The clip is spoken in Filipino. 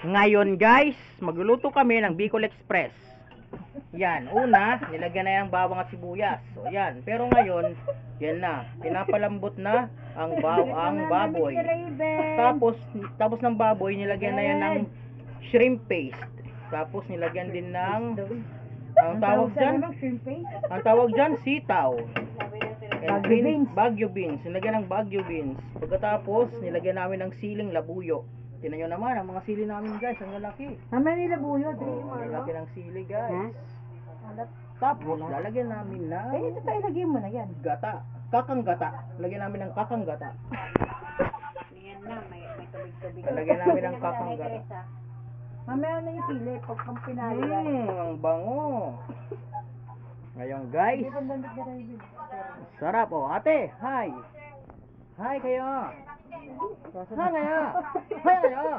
Ngayon guys, magluluto kami ng Bicol Express. Yan, una, nilagyan na yung bawang at sibuyas. So yan, pero ngayon, yan na, pinapalambot na ang baboy. Tapos ng baboy, nilagyan na yan ng shrimp paste. Tapos nilagyan din ng ang tawag dyan, sitaw. And Baguio beans. Nilagyan ng Baguio beans. Pagkatapos, nilagyan namin ng siling labuyo. Tingnan nyo naman, ang mga sili namin guys, ang lalaki. Naman nila buyo, Ang lalaki ng sili guys. Tapos, lalagyan namin ng ito tayo, lagyan mo na yan. gata. Kakang gata. Lagyan namin ng kakang gata. Yan na, may tubig-tubig. Lagyan namin ng kakang gata. Mamaya na yung sili, pag pang pinali yan. Ang bango. Ngayon guys, sarap oh. Ate, hi. Hi kayo. Hi kayo. Hi kayo.